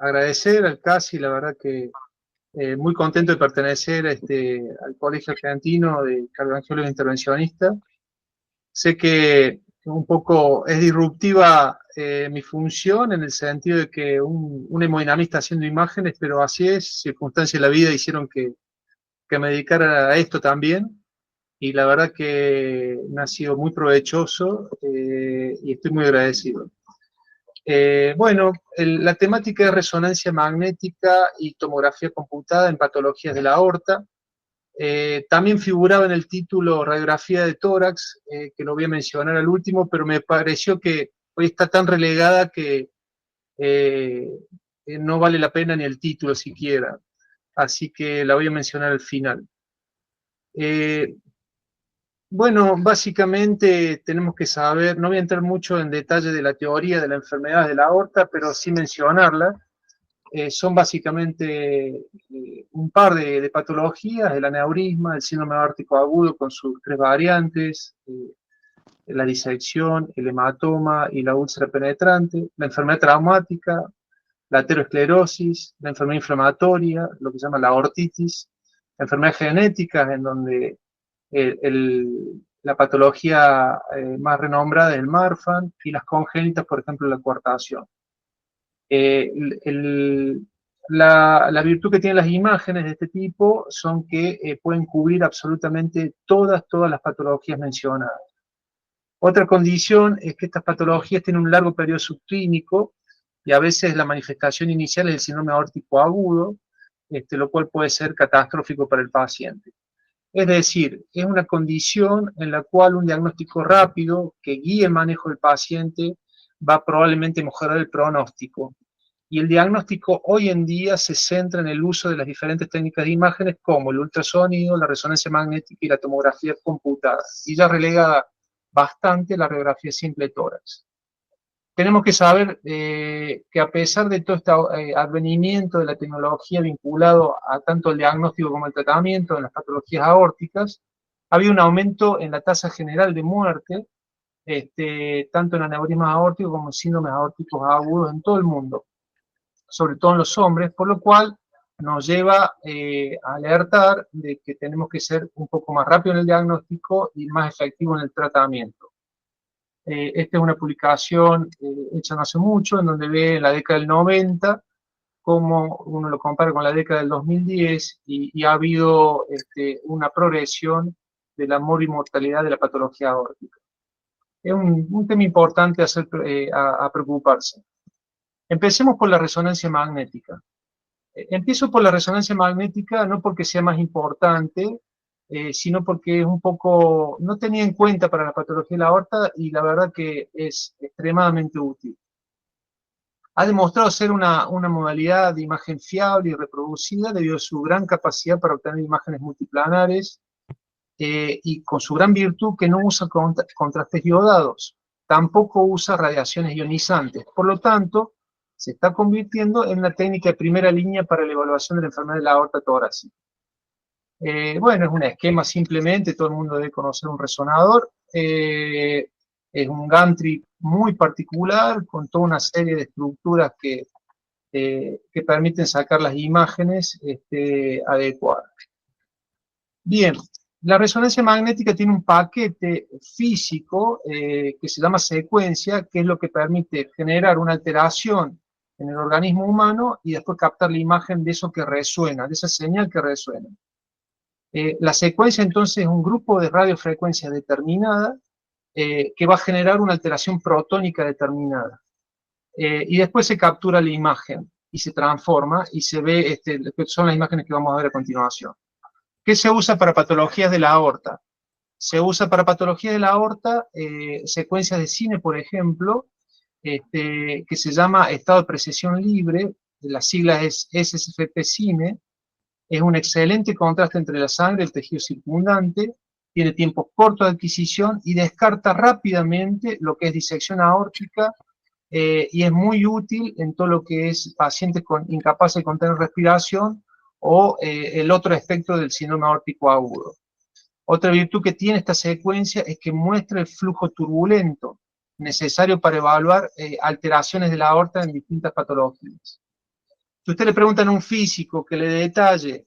Agradecer al CASI, la verdad que muy contento de pertenecer al Colegio Argentino de Cardioangiólogos Intervencionistas. Sé que un poco es disruptiva mi función en el sentido de que un hemodinamista haciendo imágenes, pero así es, circunstancias de la vida hicieron que me dedicara a esto también. Y la verdad que me ha sido muy provechoso y estoy muy agradecido. La temática es resonancia magnética y tomografía computada en patologías de la aorta. También figuraba en el título radiografía de tórax, que lo voy a mencionar al último, pero me pareció que hoy está tan relegada que no vale la pena ni el título siquiera. Así que la voy a mencionar al final. Básicamente tenemos que saber, no voy a entrar mucho en detalle de la teoría de la enfermedad de la aorta, pero sí mencionarla. Son básicamente un par de patologías: el aneurisma, el síndrome aórtico agudo con sus tres variantes, la disección, el hematoma y la úlcera penetrante, la enfermedad traumática, la aterosclerosis, la enfermedad inflamatoria, lo que se llama la aortitis, la enfermedad genética, en donde la patología más renombrada es el Marfan, y las congénitas, por ejemplo, la coartación. La virtud que tienen las imágenes de este tipo son que pueden cubrir absolutamente todas las patologías mencionadas. Otra condición es que estas patologías tienen un largo periodo subclínico y a veces la manifestación inicial es el síndrome aórtico agudo, lo cual puede ser catastrófico para el paciente. Es decir, es una condición en la cual un diagnóstico rápido que guíe el manejo del paciente va probablemente a mejorar el pronóstico. Y el diagnóstico hoy en día se centra en el uso de las diferentes técnicas de imágenes como el ultrasonido, la resonancia magnética y la tomografía computada. Y ya relega bastante la radiografía simple de tórax. Tenemos que saber que a pesar de todo este advenimiento de la tecnología vinculado a tanto el diagnóstico como el tratamiento en las patologías aórticas, ha habido un aumento en la tasa general de muerte, tanto en aneurismas aórticos como en síndromes aórticos agudos en todo el mundo, sobre todo en los hombres, por lo cual nos lleva a alertar de que tenemos que ser un poco más rápido en el diagnóstico y más efectivo en el tratamiento. Esta es una publicación hecha no hace mucho, en donde ve en la década del 90 cómo uno lo compara con la década del 2010 y ha habido una progresión de la morimortalidad de la patología aórtica. Es un tema importante a preocuparse. Empecemos por la resonancia magnética. Empiezo por la resonancia magnética no porque sea más importante, sino porque es un poco, no tenía en cuenta para la patología de la aorta y la verdad que es extremadamente útil. Ha demostrado ser una modalidad de imagen fiable y reproducida debido a su gran capacidad para obtener imágenes multiplanares y con su gran virtud que no usa contrastes iodados, tampoco usa radiaciones ionizantes. Por lo tanto, se está convirtiendo en una técnica de primera línea para la evaluación de la enfermedad de la aorta torácica. Es un esquema simplemente, todo el mundo debe conocer un resonador. Es un gantry muy particular, con toda una serie de estructuras que permiten sacar las imágenes adecuadas. Bien, la resonancia magnética tiene un paquete físico que se llama secuencia, que es lo que permite generar una alteración en el organismo humano y después captar la imagen de eso que resuena, de esa señal que resuena. La secuencia entonces es un grupo de radiofrecuencias determinada que va a generar una alteración protónica determinada. Y después se captura la imagen y se transforma y se ve, son las imágenes que vamos a ver a continuación. ¿Qué se usa para patologías de la aorta? Se usa para patologías de la aorta secuencias de cine, por ejemplo, que se llama estado de precesión libre, la sigla es SSFP-Cine. Es un excelente contraste entre la sangre y el tejido circundante, tiene tiempos cortos de adquisición y descarta rápidamente lo que es disección aórtica y es muy útil en todo lo que es pacientes incapaces de contener respiración o el otro aspecto del síndrome aórtico agudo. Otra virtud que tiene esta secuencia es que muestra el flujo turbulento. necesario para evaluar alteraciones de la aorta en distintas patologías. Si usted le preguntan a un físico que le detalle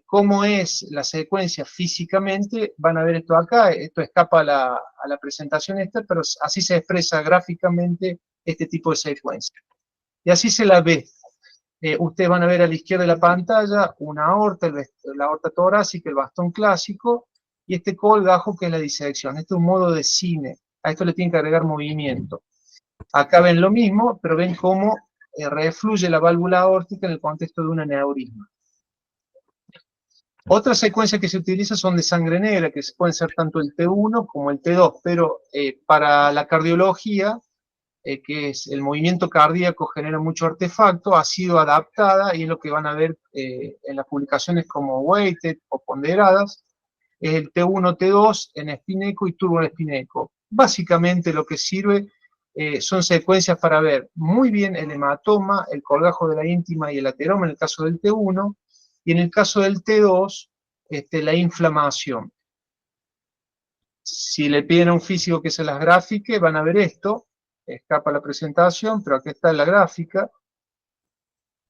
cómo es la secuencia físicamente, van a ver esto acá. Esto escapa a la presentación esta, pero así se expresa gráficamente este tipo de secuencia. Y así se la ve. Ustedes van a ver a la izquierda de la pantalla una aorta, la aorta torácica, el bastón clásico, y este colgajo que es la disección. Este es un modo de cine. A esto le tienen que agregar movimiento. Acá ven lo mismo, pero ven cómo refluye la válvula aórtica en el contexto de un aneurisma. Otras secuencias que se utilizan son de sangre negra, que pueden ser tanto el T1 como el T2, pero para la cardiología, que es el movimiento cardíaco genera mucho artefacto, ha sido adaptada, y es lo que van a ver en las publicaciones como weighted o ponderadas, es el T1, T2 en spin echo y turbo en spin echo. Básicamente lo que sirve son secuencias para ver muy bien el hematoma, el colgajo de la íntima y el ateroma en el caso del T1, y en el caso del T2, la inflamación. Si le piden a un físico que se las grafique, van a ver esto. Escapa la presentación, pero aquí está la gráfica.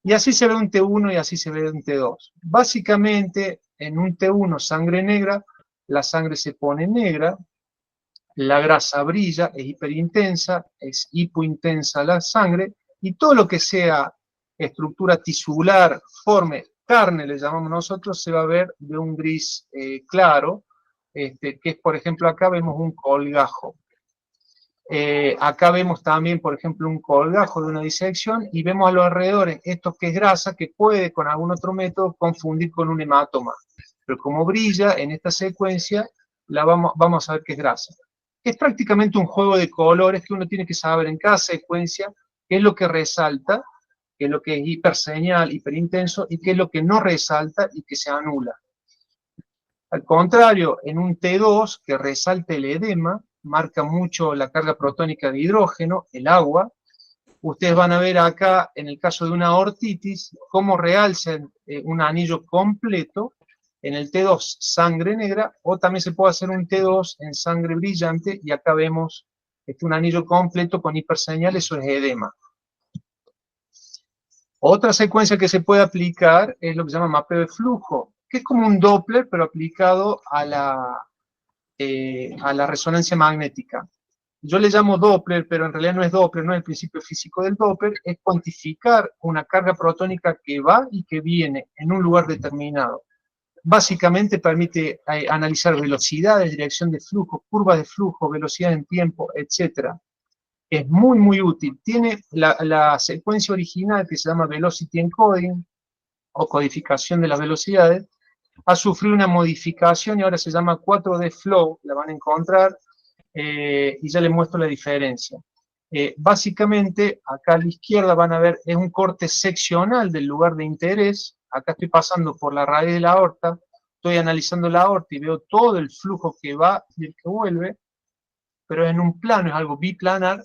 Y así se ve un T1 y así se ve un T2. Básicamente, en un T1 sangre negra, la sangre se pone negra, la grasa brilla, es hiperintensa, es hipointensa la sangre, y todo lo que sea estructura tisular, forme, carne le llamamos nosotros, se va a ver de un gris claro, que es, por ejemplo, acá vemos un colgajo. Acá vemos también, por ejemplo, un colgajo de una disección, y vemos a los alrededores esto que es grasa, que puede con algún otro método confundir con un hematoma. Pero como brilla en esta secuencia, vamos a ver que es grasa. Es prácticamente un juego de colores que uno tiene que saber en cada secuencia qué es lo que resalta, qué es lo que es hiperseñal, hiperintenso, y qué es lo que no resalta y que se anula. Al contrario, en un T2 que resalta el edema, marca mucho la carga protónica de hidrógeno, el agua. Ustedes van a ver acá, en el caso de una aortitis, cómo realzan un anillo completo en el T2 sangre negra, o también se puede hacer un T2 en sangre brillante, y acá vemos un anillo completo con hiperseñal, eso es edema. Otra secuencia que se puede aplicar es lo que se llama mapeo de flujo, que es como un Doppler, pero aplicado a la resonancia magnética. Yo le llamo Doppler, pero en realidad no es Doppler, no es el principio físico del Doppler, es cuantificar una carga protónica que va y que viene en un lugar determinado. Básicamente permite analizar velocidades, dirección de flujo, curvas de flujo, velocidad en tiempo, etc. Es muy, muy útil. Tiene la secuencia original que se llama Velocity Encoding, o codificación de las velocidades, ha sufrido una modificación y ahora se llama 4D Flow, la van a encontrar, y ya les muestro la diferencia. Básicamente, acá a la izquierda van a ver, es un corte seccional del lugar de interés. Acá estoy pasando por la raíz de la aorta, estoy analizando la aorta y veo todo el flujo que va y el que vuelve, pero en un plano, es algo biplanar,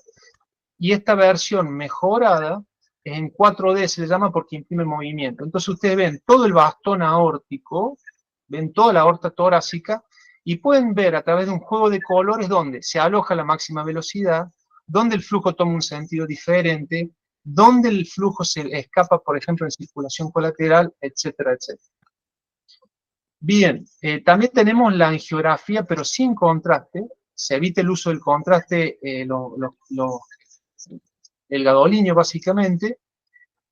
y esta versión mejorada es en 4D, se le llama porque imprime movimiento. Entonces ustedes ven todo el bastón aórtico, ven toda la aorta torácica, y pueden ver a través de un juego de colores donde se aloja la máxima velocidad, donde el flujo toma un sentido diferente, donde el flujo se escapa, por ejemplo, en circulación colateral, etcétera, etcétera. Bien, también tenemos la angiografía, pero sin contraste. Se evita el uso del contraste, el gadolinio básicamente,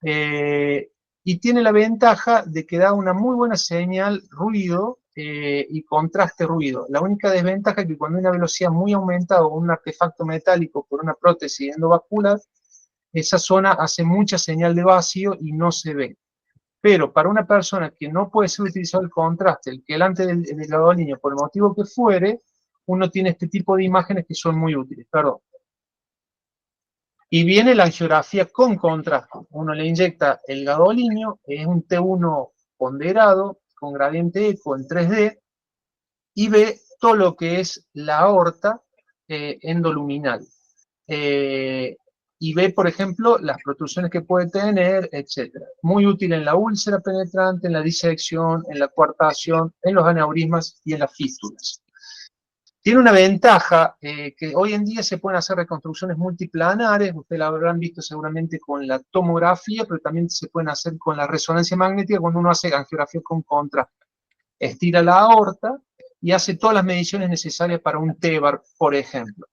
y tiene la ventaja de que da una muy buena señal ruido y contraste ruido. La única desventaja es que cuando hay una velocidad muy aumentada o un artefacto metálico por una prótesis endovascular, esa zona hace mucha señal de vacío y no se ve. Pero para una persona que no puede ser utilizado el contraste, el quelante del gadolinio, por el motivo que fuere, uno tiene este tipo de imágenes que son muy útiles. Perdón. Y viene la angiografía con contraste. Uno le inyecta el gadolinio, es un T1 ponderado, con gradiente eco en 3D, y ve todo lo que es la aorta endoluminal. Y ve, por ejemplo, las protrusiones que puede tener, etc. Muy útil en la úlcera penetrante, en la disección, en la coartación, en los aneurismas y en las fístulas. Tiene una ventaja, que hoy en día se pueden hacer reconstrucciones multiplanares, ustedes la habrán visto seguramente con la tomografía, pero también se pueden hacer con la resonancia magnética cuando uno hace angiografía con contraste. Estira la aorta y hace todas las mediciones necesarias para un TEVAR, por ejemplo.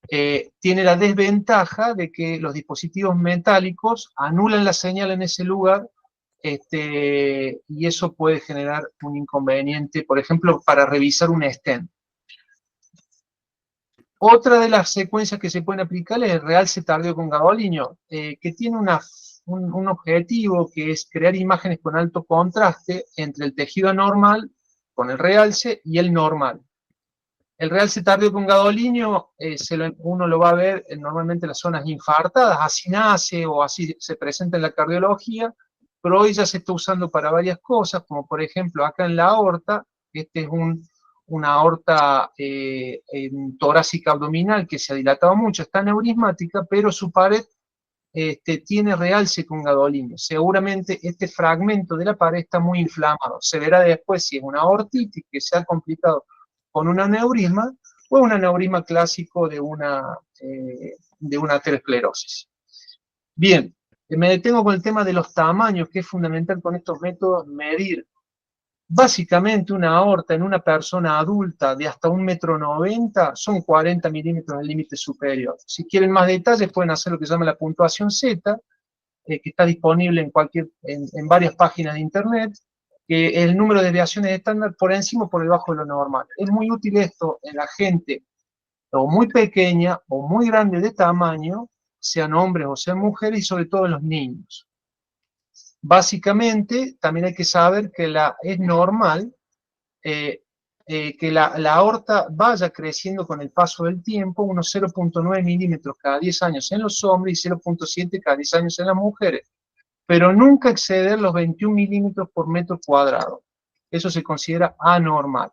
Tiene la desventaja de que los dispositivos metálicos anulan la señal en ese lugar, y eso puede generar un inconveniente, por ejemplo, para revisar un stent. Otra de las secuencias que se pueden aplicar es el realce tardío con gadolinium, que tiene un objetivo que es crear imágenes con alto contraste entre el tejido anormal con el realce y el normal. El realce tardío con gadolinium, uno lo va a ver normalmente en las zonas infartadas, así nace o así se presenta en la cardiología, pero hoy ya se está usando para varias cosas, como por ejemplo acá en la aorta. Este es una aorta torácica abdominal que se ha dilatado mucho, está neurismática, pero su pared tiene realce con gadolinium. Seguramente este fragmento de la pared está muy inflamado. Se verá después si es una aortitis que se ha complicado con un aneurisma o un aneurisma clásico de una aterosclerosis. Bien, me detengo con el tema de los tamaños, que es fundamental con estos métodos medir. Básicamente una aorta en una persona adulta de hasta 1,90 m son 40 milímetros el límite superior. Si quieren más detalles pueden hacer lo que se llama la puntuación Z, que está disponible en varias páginas de internet, que es el número de desviaciones estándar por encima o por debajo de lo normal. Es muy útil esto en la gente o muy pequeña o muy grande de tamaño, sean hombres o sean mujeres, y sobre todo en los niños. Básicamente, también hay que saber que es normal que la aorta vaya creciendo con el paso del tiempo, unos 0,9 milímetros cada 10 años en los hombres y 0,7 cada 10 años en las mujeres, pero nunca exceder los 21 milímetros por metro cuadrado. Eso se considera anormal.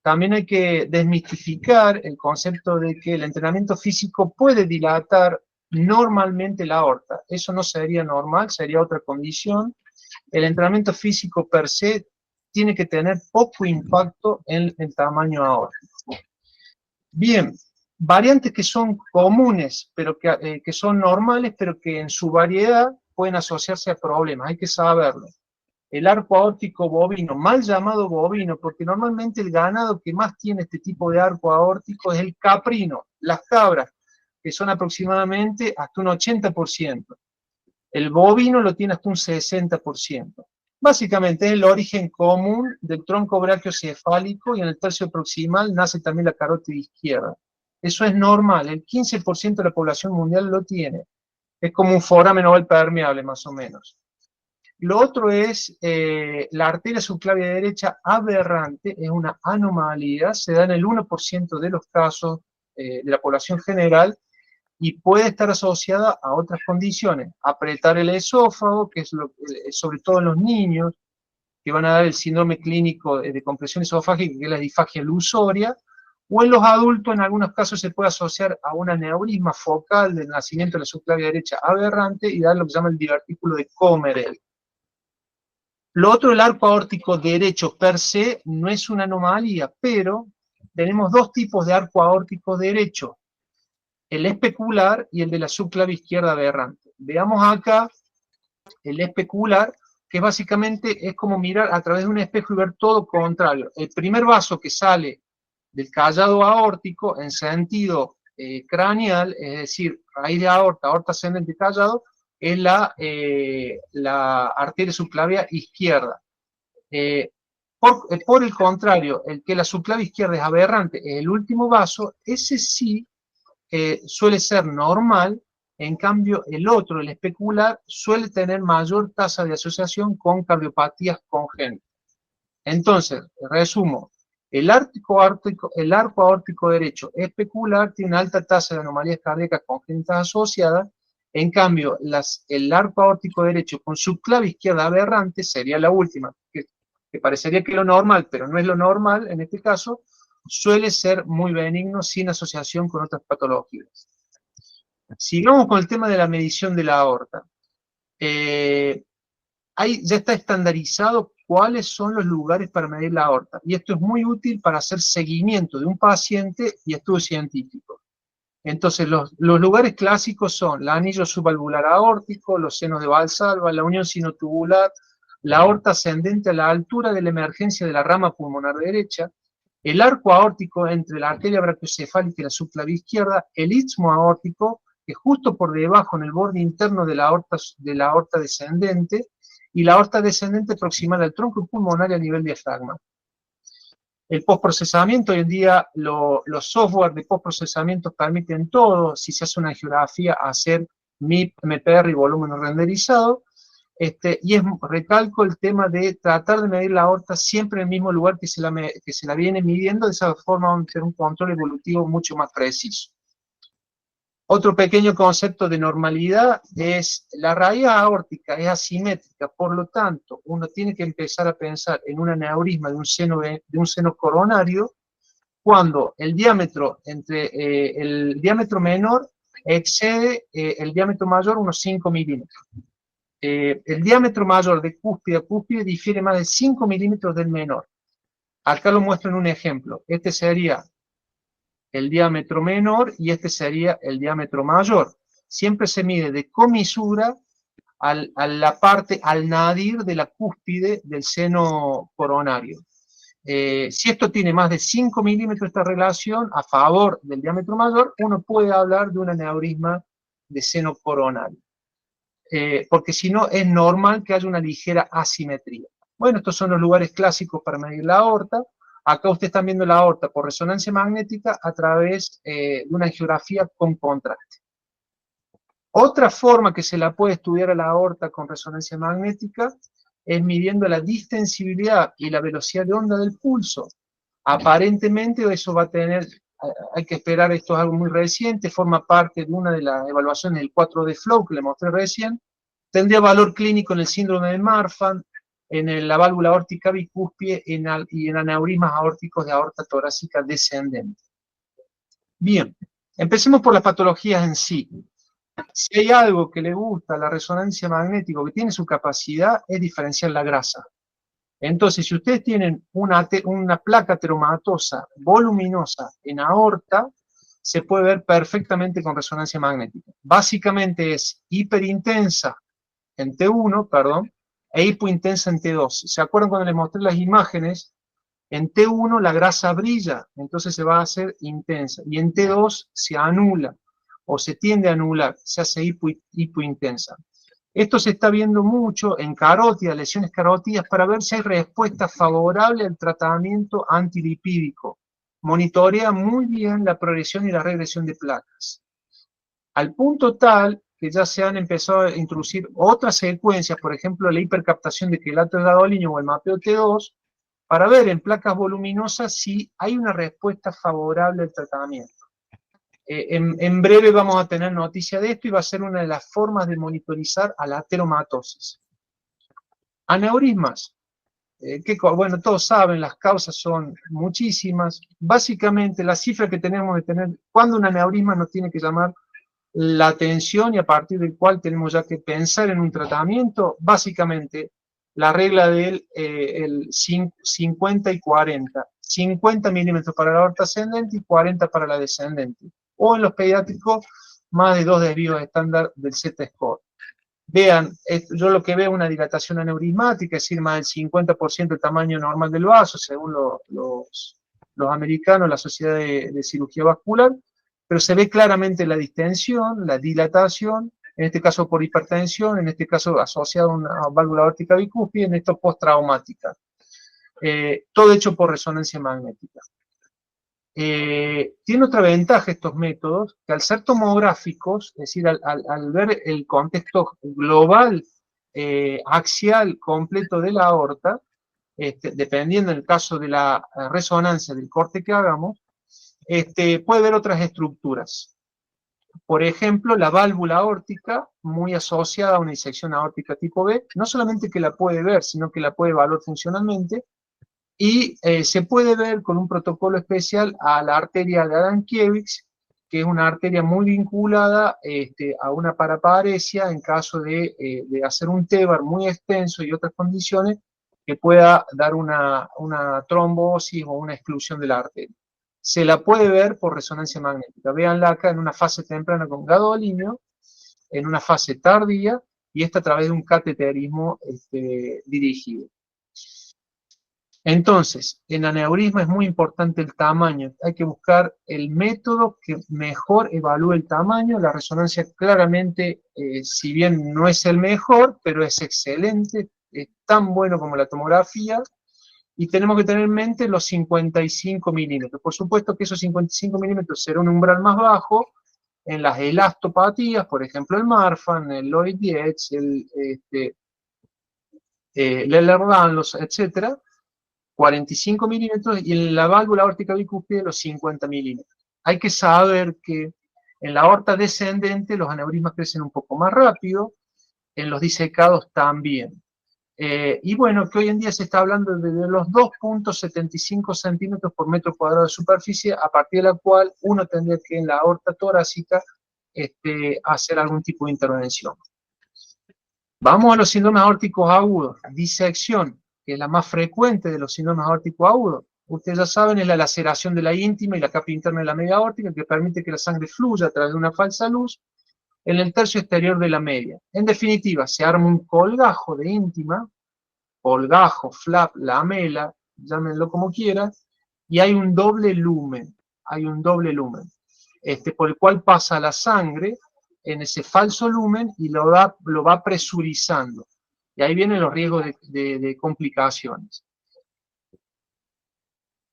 También hay que desmistificar el concepto de que el entrenamiento físico puede dilatar normalmente la aorta. Eso no sería normal, sería otra condición. El entrenamiento físico per se tiene que tener poco impacto en el tamaño aórtico. Bien, variantes que son comunes, pero que son normales, pero que en su variedad pueden asociarse a problemas, hay que saberlo. El arco aórtico bovino, mal llamado bovino, porque normalmente el ganado que más tiene este tipo de arco aórtico es el caprino, las cabras, que son aproximadamente hasta un 80%. El bovino lo tiene hasta un 60%. Básicamente es el origen común del tronco brachiocefálico, y en el tercio proximal nace también la carótida izquierda. Eso es normal, el 15% de la población mundial lo tiene. Es como un foramen oval permeable, más o menos. Lo otro es la arteria subclavia derecha aberrante, es una anomalía, se da en el 1% de los casos de la población general, y puede estar asociada a otras condiciones. Apretar el esófago, que es sobre todo en los niños, que van a dar el síndrome clínico de compresión esofágica, que es la disfagia ilusoria, o en los adultos en algunos casos se puede asociar a un aneurisma focal del nacimiento de la subclavia derecha aberrante y dar lo que se llama el divertículo de Comerel. Lo otro, el arco aórtico derecho per se no es una anomalía, pero tenemos dos tipos de arco aórtico derecho: el especular y el de la subclavia izquierda aberrante. Veamos acá el especular, que básicamente es como mirar a través de un espejo y ver todo contrario. El primer vaso que sale del callado aórtico en sentido craneal, es decir, raíz de aorta, aorta ascendente callado, es la arteria subclavia izquierda. Por el contrario, el que la subclavia izquierda es aberrante, es el último vaso, ese sí suele ser normal. En cambio, el otro, el especular, suele tener mayor tasa de asociación con cardiopatías congénitas. Entonces, resumo, el arco aórtico derecho especular tiene una alta tasa de anomalías cardíacas congénitas asociadas. En cambio, el arco aórtico derecho con subclavia izquierda aberrante sería la última, que parecería que es lo normal, pero no es lo normal en este caso, suele ser muy benigno sin asociación con otras patologías. Sigamos con el tema de la medición de la aorta. Ya está estandarizado cuáles son los lugares para medir la aorta. Y esto es muy útil para hacer seguimiento de un paciente y estudios científicos. Entonces, los lugares clásicos son el anillo subvalvular aórtico, los senos de Valsalva, la unión sinotubular, la aorta ascendente a la altura de la emergencia de la rama pulmonar derecha, el arco aórtico entre la arteria brachiocefálica y la subclavia izquierda, el istmo aórtico, que justo por debajo en el borde interno de la aorta descendente, y la aorta descendente proximal al tronco pulmonar y a nivel diafragma. El postprocesamiento, hoy en día los software de postprocesamiento permiten todo, si se hace una angiografía, hacer MIP, MPR y volumen renderizado, y recalco el tema de tratar de medir la aorta siempre en el mismo lugar que se la viene midiendo, de esa forma vamos a tener un control evolutivo mucho más preciso. Otro pequeño concepto de normalidad es la raíz aórtica, es asimétrica, por lo tanto, uno tiene que empezar a pensar en un aneurisma de un seno coronario cuando el diámetro el diámetro menor excede el diámetro mayor unos 5 milímetros. El diámetro mayor de cúspide a cúspide difiere más de 5 milímetros del menor. Acá lo muestro en un ejemplo. Este sería el diámetro menor y este sería el diámetro mayor. Siempre se mide de comisura al nadir de la cúspide del seno coronario. Si esto tiene más de 5 milímetros esta relación a favor del diámetro mayor, uno puede hablar de un aneurisma de seno coronario. Porque si no, es normal que haya una ligera asimetría. Bueno, estos son los lugares clásicos para medir la aorta. Acá ustedes están viendo la aorta por resonancia magnética a través de una angiografía con contraste. Otra forma que se la puede estudiar a la aorta con resonancia magnética es midiendo la distensibilidad y la velocidad de onda del pulso. Aparentemente eso va a tener, hay que esperar, esto es algo muy reciente, forma parte de una de las evaluaciones del 4D Flow que le mostré recién, tendría valor clínico en el síndrome de Marfan, en la válvula aórtica bicúspide y en aneurismas aórticos de aorta torácica descendente. Bien, empecemos por las patologías en sí. Si hay algo que le gusta a la resonancia magnética, que tiene su capacidad, es diferenciar la grasa. Entonces, si ustedes tienen una placa ateromatosa voluminosa en aorta, se puede ver perfectamente con resonancia magnética. Básicamente es hiperintensa en T1, perdón, e hipointensa en T2. ¿Se acuerdan cuando les mostré las imágenes? En T1 la grasa brilla, entonces se va a hacer intensa, y en T2 se anula, o se tiende a anular, se hace hipointensa. Esto se está viendo mucho en carótidas, lesiones carótidas, para ver si hay respuesta favorable al tratamiento antilipídico. Monitorea muy bien la progresión y la regresión de placas. Al punto tal que ya se han empezado a introducir otras secuencias, por ejemplo, la hipercaptación de quelato de gadolínio o el mapeo T2, para ver en placas voluminosas si hay una respuesta favorable al tratamiento. En breve vamos a tener noticia de esto y va a ser una de las formas de monitorizar a la ateromatosis. Aneurismas. Bueno, todos saben, las causas son muchísimas. Básicamente, la cifra que tenemos de tener, cuando un aneurisma nos tiene que llamar la atención y a partir del cual tenemos ya que pensar en un tratamiento, básicamente, la regla del 50 y 40. 50 milímetros para la aorta ascendente y 40 para la descendente. O en los pediátricos, más de 2 desvíos estándar del Z-score. Vean, yo lo que veo es una dilatación aneurismática, es decir, más del 50% del tamaño normal del vaso, según los americanos, la Sociedad de Cirugía Vascular, pero se ve claramente la distensión, la dilatación, en este caso por hipertensión, en este caso asociado a una válvula aórtica bicúspide, en esto postraumática. Todo hecho por resonancia magnética. Tiene otra ventaja estos métodos, que al ser tomográficos, es decir, al ver el contexto global, axial, completo de la aorta, dependiendo del caso de la resonancia del corte que hagamos, puede ver otras estructuras. Por ejemplo, la válvula aórtica, muy asociada a una disección aórtica tipo B, no solamente que la puede ver, sino que la puede evaluar funcionalmente, y se puede ver con un protocolo especial a la arteria de Adamkiewicz, que es una arteria muy vinculada a una paraparesia en caso de hacer un TEVAR muy extenso y otras condiciones que pueda dar una trombosis o una exclusión de la arteria. Se la puede ver por resonancia magnética. Véanla acá en una fase temprana con gadolinio, en una fase tardía, y esta a través de un cateterismo dirigido. Entonces, en aneurisma es muy importante el tamaño. Hay que buscar el método que mejor evalúe el tamaño. La resonancia claramente, si bien no es el mejor, pero es excelente, es tan bueno como la tomografía. Y tenemos que tener en mente los 55 milímetros. Por supuesto que esos 55 milímetros será un umbral más bajo en las elastopatías, por ejemplo el Marfan, el Lloyd Dietz, el Ehlers-Danlos, etc. 45 milímetros, y en la válvula aórtica bicúspide los 50 milímetros. Hay que saber que en la aorta descendente los aneurismas crecen un poco más rápido, en los disecados también. Y bueno, que hoy en día se está hablando de los 2.75 centímetros por metro cuadrado de superficie, a partir de la cual uno tendría que en la aorta torácica hacer algún tipo de intervención. Vamos a los síndromes aórticos agudos. Disección, que es la más frecuente de los síndromes aórticos agudos. Ustedes ya saben, es la laceración de la íntima y la capa interna de la media aórtica, que permite que la sangre fluya a través de una falsa luz en el tercio exterior de la media. En definitiva, se arma un colgajo de íntima, colgajo, flap, lamela, llámenlo como quieran, y hay un doble lumen, por el cual pasa la sangre en ese falso lumen y lo va presurizando. Y ahí vienen los riesgos de complicaciones.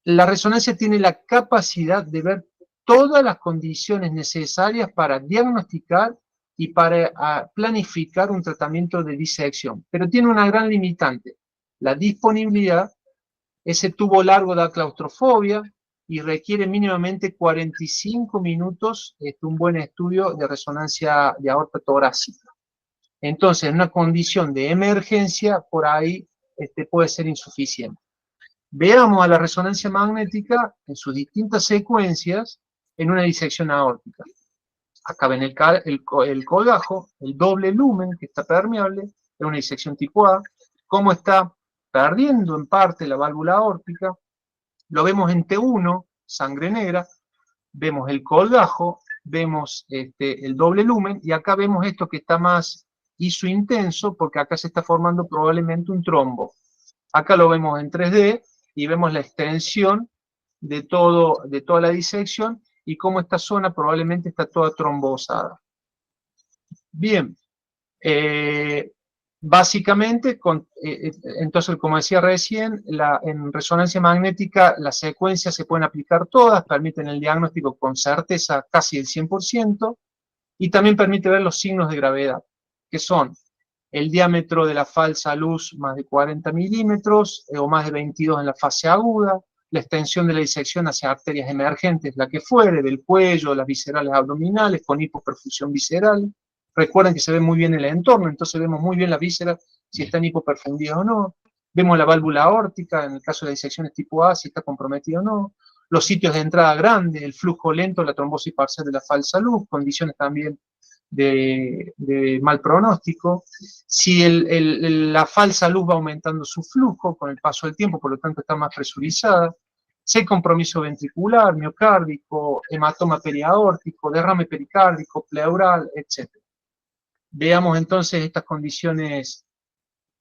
La resonancia tiene la capacidad de ver todas las condiciones necesarias para diagnosticar y para planificar un tratamiento de disección. Pero tiene una gran limitante, la disponibilidad. Ese tubo largo da claustrofobia y requiere mínimamente 45 minutos un buen estudio de resonancia de aorta torácica. Entonces, en una condición de emergencia, por ahí puede ser insuficiente. Veamos a la resonancia magnética en sus distintas secuencias en una disección aórtica. Acá ven el colgajo, el doble lumen que está permeable, es una disección tipo A, cómo está perdiendo en parte la válvula aórtica, lo vemos en T1, sangre negra, vemos el colgajo, vemos el doble lumen, y acá vemos esto que está más isointenso, porque acá se está formando probablemente un trombo. Acá lo vemos en 3D, y vemos la extensión de toda la disección, y cómo esta zona probablemente está toda trombosada. Bien, básicamente, entonces, como decía recién, en resonancia magnética las secuencias se pueden aplicar todas, permiten el diagnóstico con certeza casi del 100%, y también permite ver los signos de gravedad, que son el diámetro de la falsa luz más de 40 milímetros, o más de 22 en la fase aguda, la extensión de la disección hacia arterias emergentes, la que fuere, del cuello, las viscerales abdominales, con hipoperfusión visceral. Recuerden que se ve muy bien el entorno, entonces vemos muy bien la víscera, si están hipoperfundidas o no. Vemos la válvula aórtica, en el caso de las disecciones tipo A, si está comprometida o no. Los sitios de entrada grande, el flujo lento, la trombosis parcial de la falsa luz, condiciones también de mal pronóstico. Si la falsa luz va aumentando su flujo con el paso del tiempo, por lo tanto está más presurizada. Si hay compromiso ventricular, miocárdico, hematoma periaórtico, derrame pericárdico, pleural, etc. Veamos entonces estas condiciones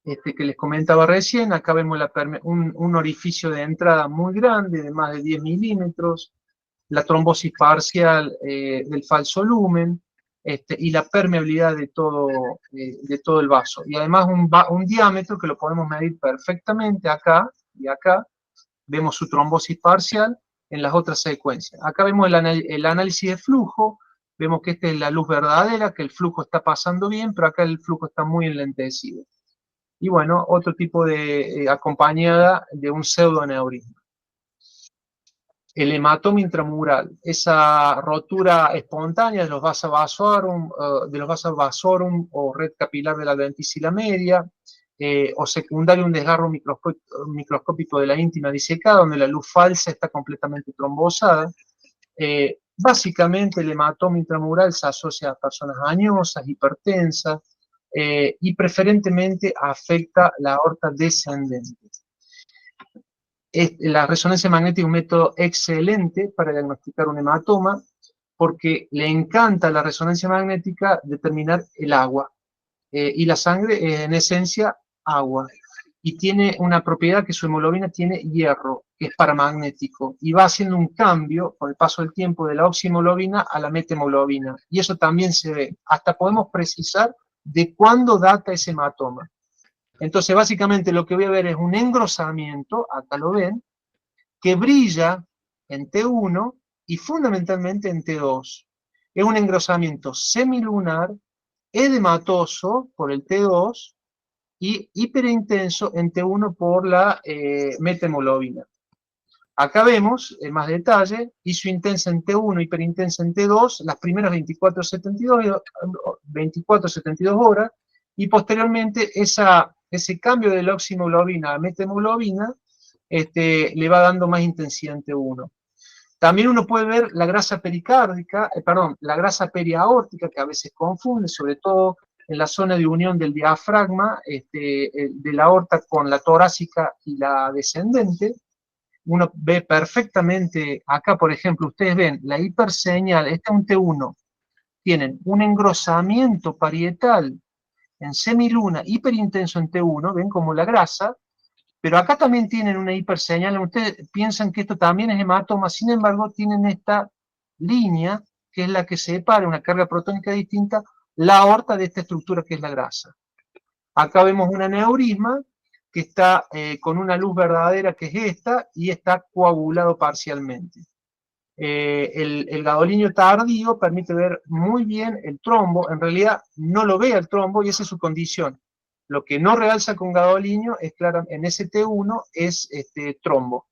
que les comentaba recién. Acá vemos un orificio de entrada muy grande, de más de 10 milímetros, la trombosis parcial del falso lumen, y la permeabilidad de todo el vaso. Y además un diámetro que lo podemos medir perfectamente acá y acá. Vemos su trombosis parcial en las otras secuencias. Acá vemos el análisis de flujo. Vemos que esta es la luz verdadera, que el flujo está pasando bien, pero acá el flujo está muy enlentecido. Y bueno, otro tipo de acompañada de un pseudoaneurisma. El hematoma intramural, esa rotura espontánea de los vasa vasorum o red capilar de la adventicia media, o secundario un desgarro microscópico de la íntima disecada, donde la luz falsa está completamente trombosada. Básicamente el hematoma intramural se asocia a personas añosas, hipertensas, y preferentemente afecta la aorta descendente. La resonancia magnética es un método excelente para diagnosticar un hematoma, porque le encanta la resonancia magnética determinar el agua. Y la sangre es en esencia agua. Y tiene una propiedad que su hemoglobina tiene hierro, que es paramagnético, y va haciendo un cambio con el paso del tiempo de la oxihemoglobina a la methemoglobina. Y eso también se ve. Hasta podemos precisar de cuándo data ese hematoma. Entonces, básicamente lo que voy a ver es un engrosamiento, acá lo ven, que brilla en T1 y fundamentalmente en T2. Es un engrosamiento semilunar, edematoso por el T2 y hiperintenso en T1 por la methemoglobina. Acá vemos en más detalle, isointensa en T1, hiperintensa en T2, las primeras 24-72 horas, y posteriormente ese cambio de la oxihemoglobina a methemoglobina le va dando más intensidad en T1. También uno puede ver la grasa pericárdica, la grasa periaórtica, que a veces confunde, sobre todo en la zona de unión del diafragma, de la aorta con la torácica y la descendente. Uno ve perfectamente, acá por ejemplo, ustedes ven la hiperseñal, este es un T1, tienen un engrosamiento parietal en semiluna, hiperintenso en T1, ven como la grasa, pero acá también tienen una hiperseñal, ustedes piensan que esto también es hematoma, sin embargo tienen esta línea, que es la que separa una carga protónica distinta, la aorta de esta estructura que es la grasa. Acá vemos un aneurisma que está con una luz verdadera que es esta, y está coagulado parcialmente. El gadolinio tardío permite ver muy bien el trombo, en realidad no lo ve el trombo y esa es su condición. Lo que no realza con gadolinio es claro, en ese T1 es trombo.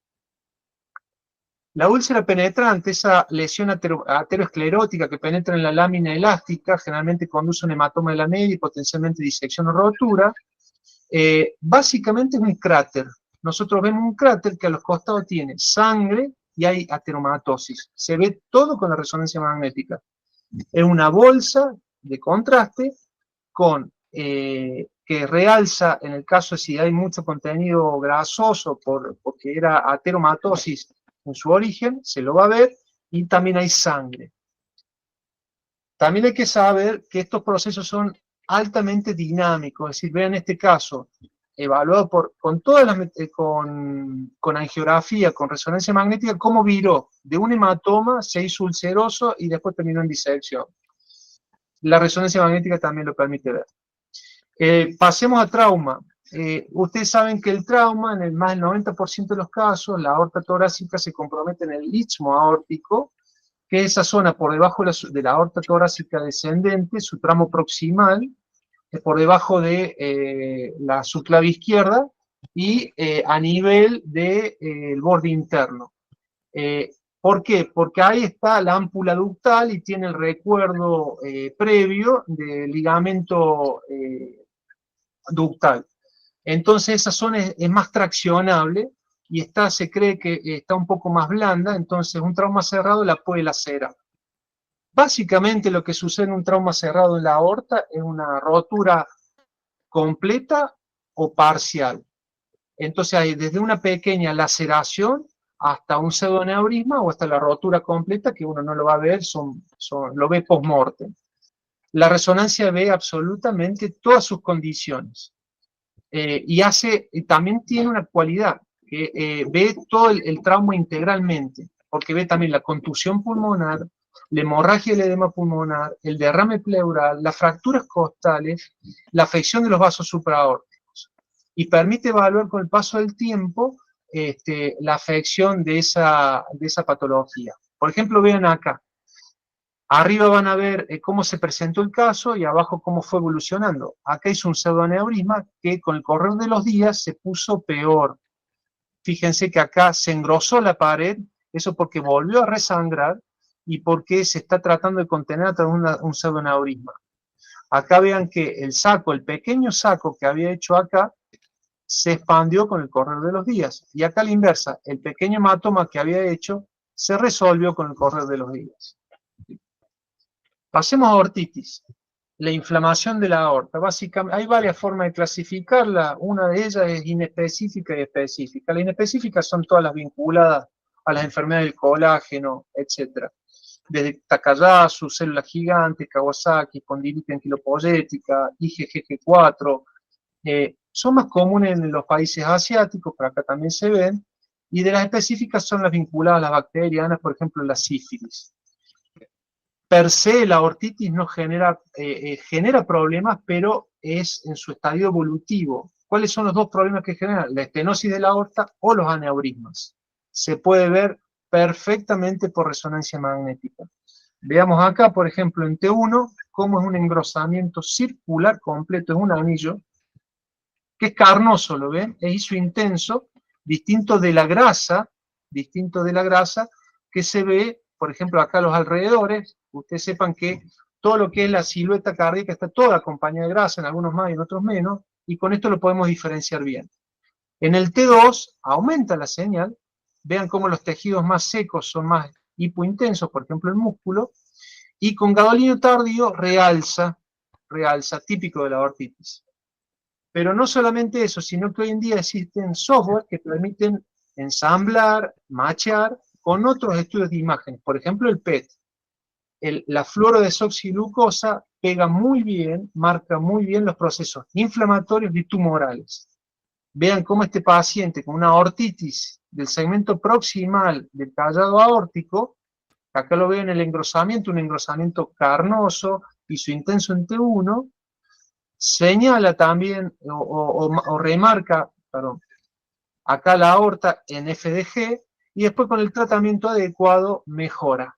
La úlcera penetrante, esa lesión ateroesclerótica que penetra en la lámina elástica, generalmente conduce a un hematoma de la media y potencialmente disección o rotura. Básicamente es un cráter. Nosotros vemos un cráter que a los costados tiene sangre y hay ateromatosis. Se ve todo con la resonancia magnética. Es una bolsa de contraste con que realza, en el caso de si hay mucho contenido grasoso porque era ateromatosis en su origen, se lo va a ver, y también hay sangre. También hay que saber que estos procesos son altamente dinámicos, es decir, vean este caso, evaluado con angiografía, con resonancia magnética, cómo viró de un hematoma, se hizo ulceroso y después terminó en disección. La resonancia magnética también lo permite ver. Pasemos a trauma. Ustedes saben que el trauma, en más del 90% de los casos, la aorta torácica se compromete en el istmo aórtico, que es esa zona por debajo de la aorta torácica descendente, su tramo proximal, por debajo de la subclave izquierda y a nivel del borde interno. ¿Por qué? Porque ahí está la ámpula ductal y tiene el recuerdo previo del ligamento ductal. Entonces esa zona es más traccionable y se cree que está un poco más blanda, entonces un trauma cerrado la puede lacerar. Básicamente lo que sucede en un trauma cerrado en la aorta es una rotura completa o parcial. Entonces hay desde una pequeña laceración hasta un pseudoneurisma o hasta la rotura completa, que uno no lo va a ver, lo ve post-mortem. La resonancia ve absolutamente todas sus condiciones. Y también tiene una cualidad, que ve todo el trauma integralmente, porque ve también la contusión pulmonar, la hemorragia y el edema pulmonar, el derrame pleural, las fracturas costales, la afección de los vasos supraórticos, y permite evaluar con el paso del tiempo la afección de esa patología. Por ejemplo, vean acá, arriba van a ver cómo se presentó el caso y abajo cómo fue evolucionando. Acá hizo un pseudoneurisma que con el correr de los días se puso peor. Fíjense que acá se engrosó la pared, eso porque volvió a resangrar y porque se está tratando de contener a través de un pseudoneurisma. Acá vean que el pequeño saco que había hecho acá, se expandió con el correr de los días. Y acá a la inversa, el pequeño hematoma que había hecho se resolvió con el correr de los días. Pasemos a ortitis. La inflamación de la aorta, básicamente, hay varias formas de clasificarla, una de ellas es inespecífica y específica. Las inespecíficas son todas las vinculadas a las enfermedades del colágeno, etc. Desde Takayasu, células gigantes, Kawasaki, condilitis anquilopoyética, IgG4, son más comunes en los países asiáticos, pero acá también se ven, y de las específicas son las vinculadas a las bacterianas, por ejemplo, la sífilis. Per se, la aortitis no genera, genera problemas, pero es en su estadio evolutivo. ¿Cuáles son los dos problemas que generan? La estenosis de la aorta o los aneurismas. Se puede ver perfectamente por resonancia magnética. Veamos acá, por ejemplo, en T1, cómo es un engrosamiento circular completo, es un anillo, que es carnoso, ¿lo ven? Es hizo intenso, distinto de la grasa, que se ve, por ejemplo, acá a los alrededores. Ustedes sepan que todo lo que es la silueta cardíaca está toda acompañada de grasa, en algunos más y en otros menos, y con esto lo podemos diferenciar bien. En el T2 aumenta la señal, vean cómo los tejidos más secos son más hipointensos, por ejemplo el músculo, y con gadolinio tardío realza, típico de la aortitis. Pero no solamente eso, sino que hoy en día existen software que permiten ensamblar, machear con otros estudios de imágenes. Por ejemplo, el PET. La fluorodesoxiglucosa pega muy bien, marca muy bien los procesos inflamatorios y tumorales. Vean cómo este paciente con una aortitis del segmento proximal del callado aórtico, acá lo veo en el engrosamiento, un engrosamiento carnoso, piso intenso en T1, señala también o remarca, perdón, acá la aorta en FDG, y después con el tratamiento adecuado mejora.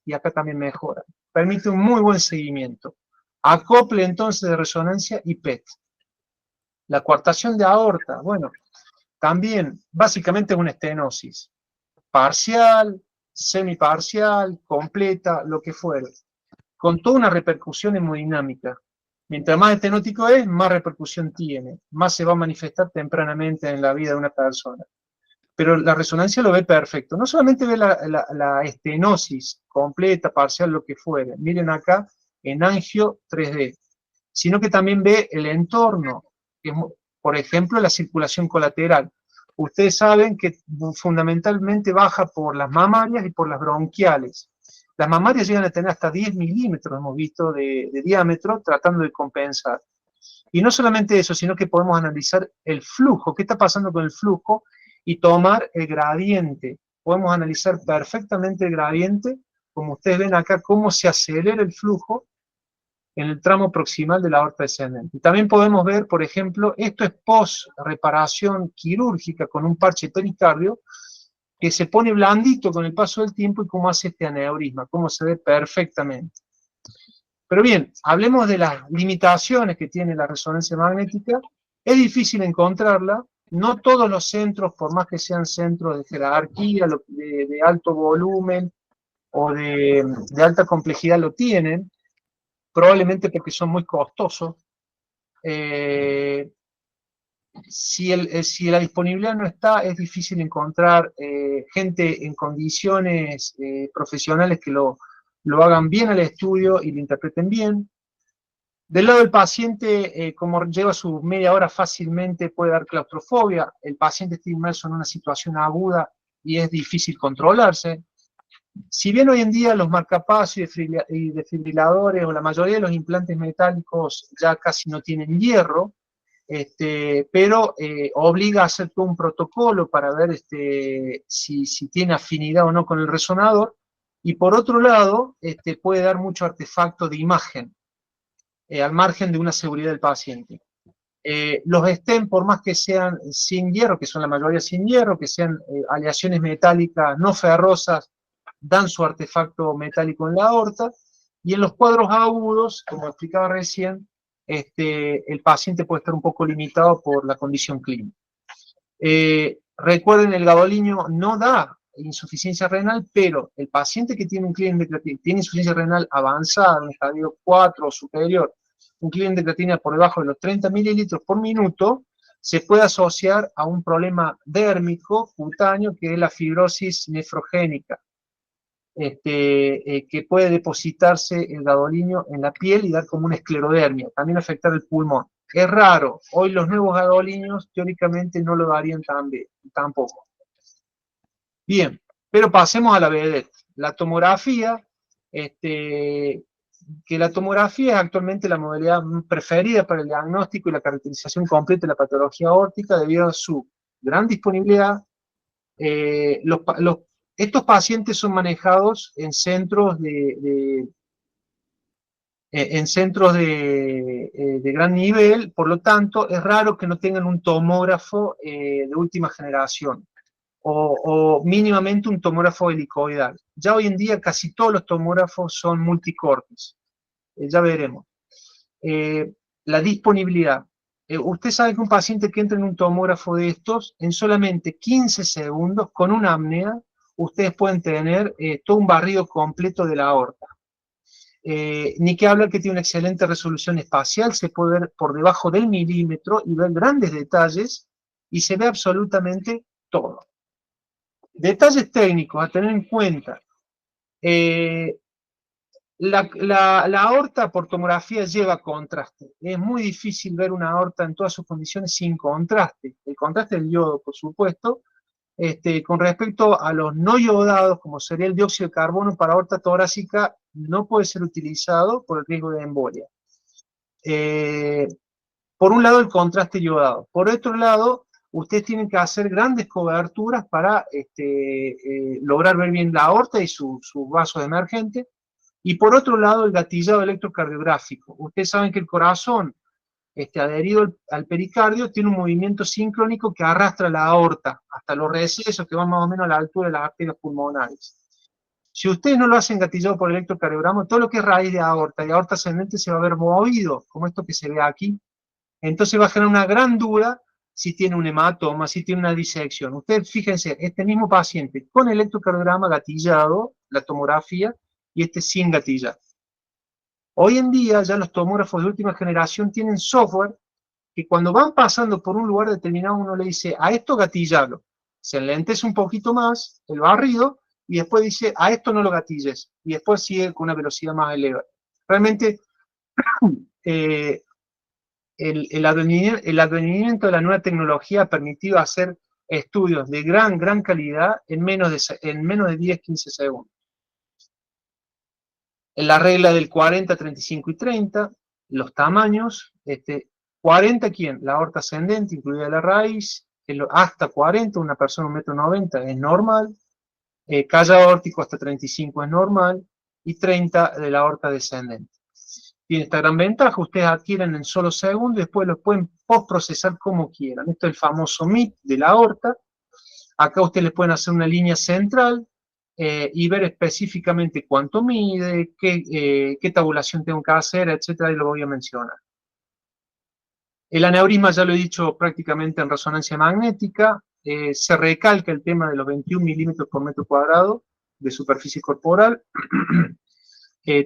Y acá también mejora. Permite un muy buen seguimiento. Acople entonces de resonancia y PET. La coartación de aorta, bueno, también básicamente es una estenosis. Parcial, semiparcial, completa, lo que fuere. Con toda una repercusión hemodinámica. Mientras más estenótico es, más repercusión tiene, más se va a manifestar tempranamente en la vida de una persona. Pero la resonancia lo ve perfecto. No solamente ve la estenosis completa, parcial, lo que fuere. Miren acá en angio 3D. Sino que también ve el entorno, que es, por ejemplo, la circulación colateral. Ustedes saben que fundamentalmente baja por las mamarias y por las bronquiales. Las mamarias llegan a tener hasta 10 milímetros, hemos visto, de diámetro, tratando de compensar. Y no solamente eso, sino que podemos analizar el flujo, qué está pasando con el flujo, y tomar el gradiente. Podemos analizar perfectamente el gradiente, como ustedes ven acá, cómo se acelera el flujo en el tramo proximal de la aorta descendente. Y también podemos ver, por ejemplo, esto es post-reparación quirúrgica con un parche pericardio, que se pone blandito con el paso del tiempo y cómo hace este aneurisma, cómo se ve perfectamente. Pero bien, hablemos de las limitaciones que tiene la resonancia magnética. Es difícil encontrarla. No todos los centros, por más que sean centros de jerarquía, de alto volumen o de alta complejidad, lo tienen, probablemente porque son muy costosos. Si la disponibilidad no está, es difícil encontrar gente en condiciones profesionales que lo hagan bien al estudio y lo interpreten bien. Del lado del paciente, como lleva su media hora fácilmente, puede dar claustrofobia. El paciente está inmerso en una situación aguda y es difícil controlarse. Si bien hoy en día los marcapasos y desfibriladores o la mayoría de los implantes metálicos ya casi no tienen hierro, pero obliga a hacer todo un protocolo para ver si tiene afinidad o no con el resonador, y por otro lado puede dar mucho artefacto de imagen, al margen de una seguridad del paciente. Los stent, por más que sean sin hierro, que son la mayoría sin hierro, que sean aleaciones metálicas no ferrosas, dan su artefacto metálico en la aorta, y en los cuadros agudos, como explicaba recién, el paciente puede estar un poco limitado por la condición clínica. Recuerden, el gadolinio no da insuficiencia renal, pero el paciente que tiene un Cleveland de creatinina, tiene insuficiencia renal avanzada, un estadio 4 o superior, un Cleveland de creatinina por debajo de los 30 mililitros por minuto, se puede asociar a un problema dérmico cutáneo, que es la fibrosis nefrogénica. que puede depositarse el gadolinio en la piel y dar como una esclerodermia, también afectar el pulmón. Es raro, hoy los nuevos gadolinios teóricamente no lo darían tampoco. Bien, pero pasemos a la vedette. La tomografía, que la tomografía es actualmente la modalidad preferida para el diagnóstico y la caracterización completa de la patología aórtica debido a su gran disponibilidad. Estos pacientes son manejados en centros de gran nivel, por lo tanto, es raro que no tengan un tomógrafo de última generación, o mínimamente un tomógrafo helicoidal. Ya hoy en día casi todos los tomógrafos son multicortes, ya veremos. La disponibilidad. Usted sabe que un paciente que entra en un tomógrafo de estos, en solamente 15 segundos, con una apnea, ustedes pueden tener todo un barrido completo de la aorta. Ni que hablar que tiene una excelente resolución espacial, se puede ver por debajo del milímetro y ver grandes detalles y se ve absolutamente todo. Detalles técnicos a tener en cuenta. La aorta por tomografía lleva contraste. Es muy difícil ver una aorta en todas sus condiciones sin contraste. El contraste del yodo, por supuesto. Con respecto a los no yodados, como sería el dióxido de carbono para aorta torácica, no puede ser utilizado por el riesgo de embolia. Por un lado, el contraste yodado. Por otro lado, ustedes tienen que hacer grandes coberturas para lograr ver bien la aorta y sus vasos emergentes. Y por otro lado, el gatillado electrocardiográfico. Ustedes saben que el corazón, adherido al pericardio, tiene un movimiento sincrónico que arrastra la aorta hasta los recesos que van más o menos a la altura de las arterias pulmonares. Si ustedes no lo hacen gatillado por electrocardiograma, todo lo que es raíz de aorta y aorta ascendente se va a ver movido, como esto que se ve aquí. Entonces va a generar una gran duda si tiene un hematoma, si tiene una disección. Ustedes fíjense, este mismo paciente con electrocardiograma gatillado, la tomografía, y sin gatillar. Hoy en día ya los tomógrafos de última generación tienen software que cuando van pasando por un lugar determinado uno le dice, a esto gatillalo. Se enlentece un poquito más el barrido y después dice, a esto no lo gatilles. Y después sigue con una velocidad más elevada. Realmente el advenimiento de la nueva tecnología ha permitido hacer estudios de gran calidad en menos de 10-15 segundos. En la regla del 40, 35 y 30, los tamaños, 40, ¿quién? La aorta ascendente, incluida la raíz, hasta 40, una persona 1,90 m es normal, callo aórtico hasta 35 es normal, y 30 de la aorta descendente. Tiene esta gran ventaja, ustedes adquieren en solo segundos y después lo pueden postprocesar como quieran. Esto es el famoso MIT de la aorta. Acá ustedes les pueden hacer una línea central, y ver específicamente cuánto mide, qué tabulación tengo que hacer, etcétera, y lo voy a mencionar. El aneurisma ya lo he dicho prácticamente en resonancia magnética, se recalca el tema de los 21 milímetros por metro cuadrado de superficie corporal,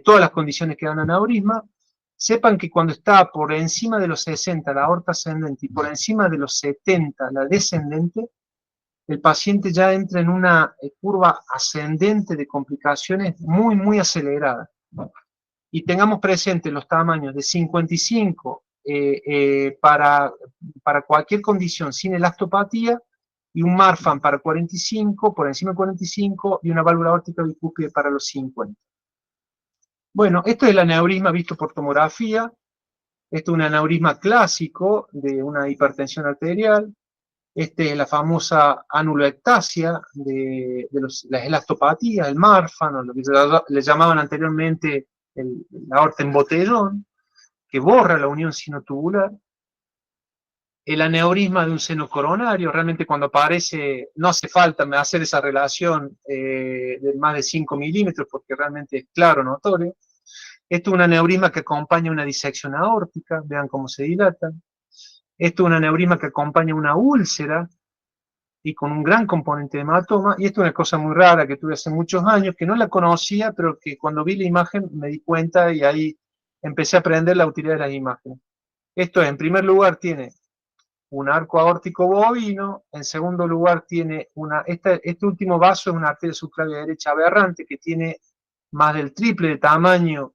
todas las condiciones que dan aneurisma. Sepan que cuando está por encima de los 60 la aorta ascendente y por encima de los 70 la descendente, el paciente ya entra en una curva ascendente de complicaciones muy acelerada. Y tengamos presente los tamaños de 55 para cualquier condición sin elastopatía, y un Marfan para 45, por encima de 45, y una válvula aórtica bicúspide para los 50. Bueno, esto es el aneurisma visto por tomografía. Esto es un aneurisma clásico de una hipertensión arterial. Es la famosa anuloectasia de las elastopatías, el Marfan, o lo que le llamaban anteriormente la aorta en botellón, que borra la unión sinotubular. El aneurisma de un seno coronario, realmente cuando aparece, no hace falta hacer esa relación de más de 5 milímetros, porque realmente es claro, notorio. Esto es un aneurisma que acompaña una disección aórtica, vean cómo se dilatan. Esto es un aneurisma que acompaña una úlcera y con un gran componente de hematoma. Y esto es una cosa muy rara que tuve hace muchos años, que no la conocía, pero que cuando vi la imagen me di cuenta y ahí empecé a aprender la utilidad de las imágenes. Esto es, en primer lugar, tiene un arco aórtico bovino. En segundo lugar tiene este último vaso es una arteria subclavia derecha aberrante que tiene más del triple de tamaño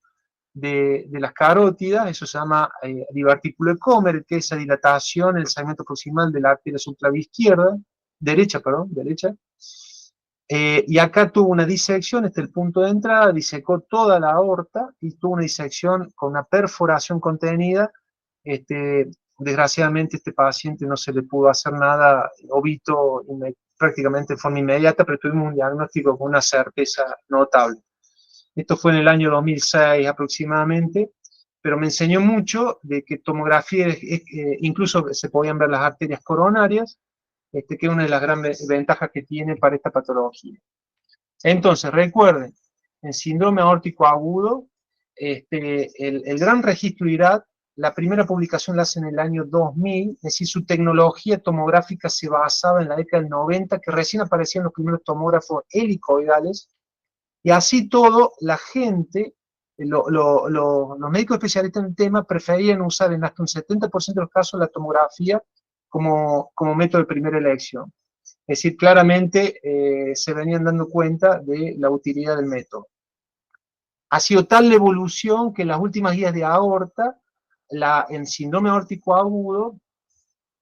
de las carótidas. Eso se llama divertículo de Commer, que es esa dilatación en el segmento proximal de la arteria subclavia derecha. Y acá tuvo una disección, este es el punto de entrada, disecó toda la aorta y tuvo una disección con una perforación contenida. Desgraciadamente este paciente no se le pudo hacer nada, obito prácticamente de forma inmediata, pero tuvimos un diagnóstico con una certeza notable. Esto fue en el año 2006 aproximadamente, pero me enseñó mucho de que tomografía, incluso se podían ver las arterias coronarias, que es una de las grandes ventajas que tiene para esta patología. Entonces, recuerden, en síndrome aórtico agudo, el gran registro IRAD, la primera publicación la hace en el año 2000, es decir, su tecnología tomográfica se basaba en la década del 90, que recién aparecían los primeros tomógrafos helicoidales, y así todo, la gente, los médicos especialistas en el tema preferían usar en hasta un 70% de los casos la tomografía como método de primera elección. Es decir, claramente se venían dando cuenta de la utilidad del método. Ha sido tal la evolución que en las últimas guías de aorta, en síndrome aórtico agudo,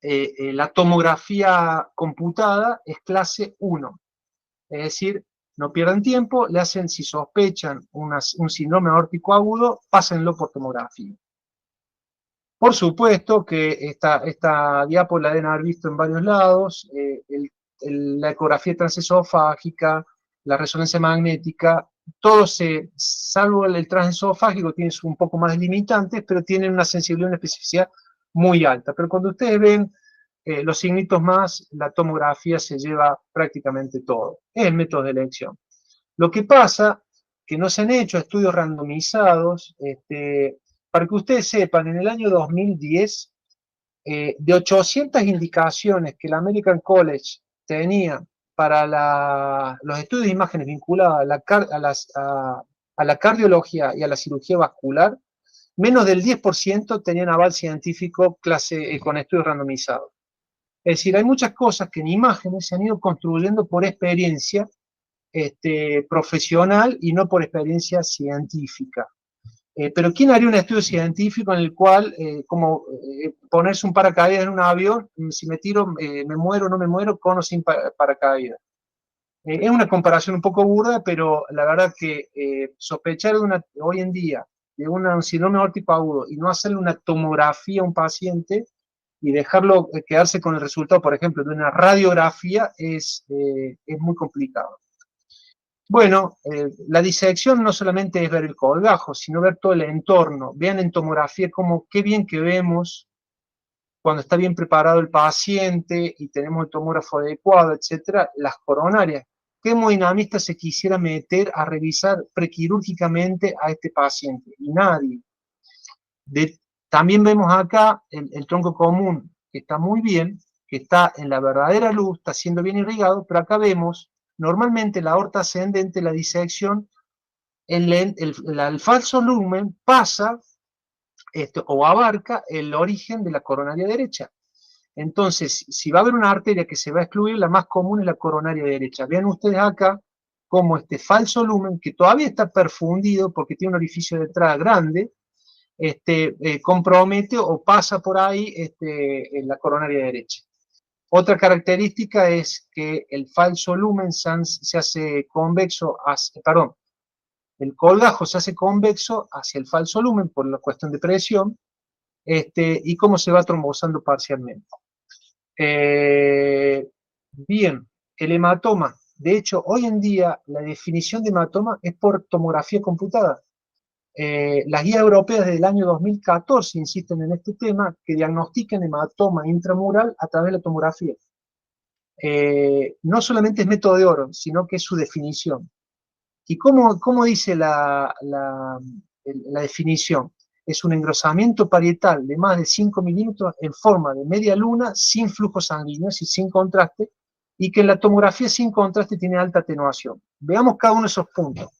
la tomografía computada es clase 1. Es decir, no pierdan tiempo, le hacen, si sospechan un síndrome aórtico agudo, pásenlo por tomografía. Por supuesto que esta diapo la deben haber visto en varios lados, la ecografía transesofágica, la resonancia magnética, todos, salvo el transesofágico, tienen un poco más limitantes, pero tienen una sensibilidad y una especificidad muy alta. Pero cuando ustedes ven los signitos más, la tomografía se lleva prácticamente todo. Es el método de elección. Lo que pasa que no se han hecho estudios randomizados, para que ustedes sepan, en el año 2010, de 800 indicaciones que la American College tenía para los estudios de imágenes vinculados a la cardiología y a la cirugía vascular, menos del 10% tenían aval científico con estudios randomizados. Es decir, hay muchas cosas que en imágenes se han ido construyendo por experiencia profesional y no por experiencia científica. Pero ¿quién haría un estudio científico en el cual, ponerse un paracaídas en un avión, si me tiro, me muero o no me muero, con o sin paracaídas? Es una comparación un poco burda, pero la verdad que sospechar hoy en día de un síndrome aórtico agudo y no hacerle una tomografía a un paciente y dejarlo quedarse con el resultado, por ejemplo, de una radiografía es muy complicado. Bueno, la disección no solamente es ver el colgajo, sino ver todo el entorno. Vean en tomografía qué bien que vemos cuando está bien preparado el paciente y tenemos el tomógrafo adecuado, etcétera, las coronarias. ¿Qué hemodinamista se quisiera meter a revisar prequirúrgicamente a este paciente? Y nadie. También vemos acá el tronco común, que está muy bien, que está en la verdadera luz, está siendo bien irrigado, pero acá vemos normalmente la aorta ascendente, la disección, el falso lumen pasa o abarca el origen de la coronaria derecha. Entonces, si va a haber una arteria que se va a excluir, la más común es la coronaria derecha. Vean ustedes acá cómo este falso lumen, que todavía está perfundido porque tiene un orificio de entrada grande, compromete o pasa por ahí en la coronaria derecha. Otra característica es que el falso lumen se hace convexo, el colgajo se hace convexo hacia el falso lumen por la cuestión de presión, y cómo se va trombosando parcialmente. Bien, el hematoma. De hecho, hoy en día la definición de hematoma es por tomografía computada. Las guías europeas del año 2014 insisten en este tema, que diagnostican hematoma intramural a través de la tomografía. No solamente es método de oro, sino que es su definición. ¿Y cómo dice la definición? Es un engrosamiento parietal de más de 5 milímetros en forma de media luna, sin flujo sanguíneo, y sin contraste, y que en la tomografía sin contraste tiene alta atenuación. Veamos cada uno de esos puntos.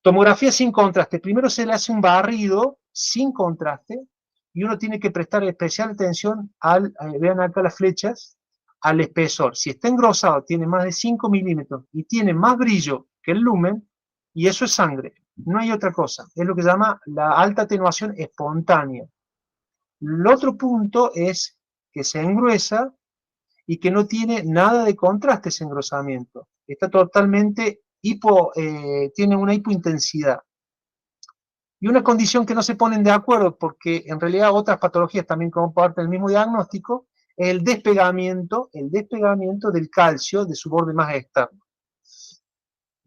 Tomografía sin contraste. Primero se le hace un barrido sin contraste, y uno tiene que prestar especial atención al, vean acá las flechas, al espesor. Si está engrosado, tiene más de 5 milímetros y tiene más brillo que el lumen, y eso es sangre, no hay otra cosa. Es lo que se llama la alta atenuación espontánea. El otro punto es que se engruesa y que no tiene nada de contraste ese engrosamiento. Está totalmente tiene una hipointensidad. Y una condición que no se ponen de acuerdo, porque en realidad otras patologías también comparten el mismo diagnóstico, es el despegamiento del calcio de su borde más externo.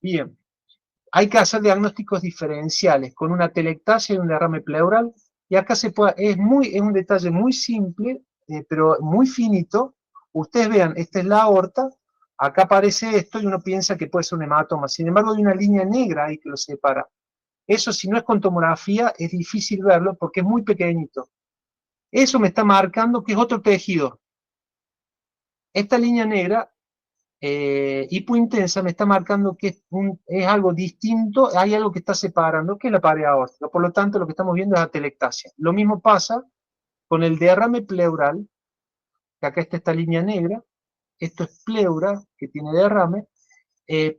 Bien, hay que hacer diagnósticos diferenciales con una telectasia y un derrame pleural, y acá es un detalle muy simple, pero muy finito. Ustedes vean, esta es la aorta, acá aparece esto y uno piensa que puede ser un hematoma, sin embargo hay una línea negra ahí que lo separa. Eso, si no es con tomografía, es difícil verlo porque es muy pequeñito. Eso me está marcando que es otro tejido. Esta línea negra, hipointensa, me está marcando que es algo distinto, hay algo que está separando, que es la pared aórtica. Por lo tanto, lo que estamos viendo es atelectasia. Lo mismo pasa con el derrame pleural, que acá está esta línea negra. Esto es pleura, que tiene derrame,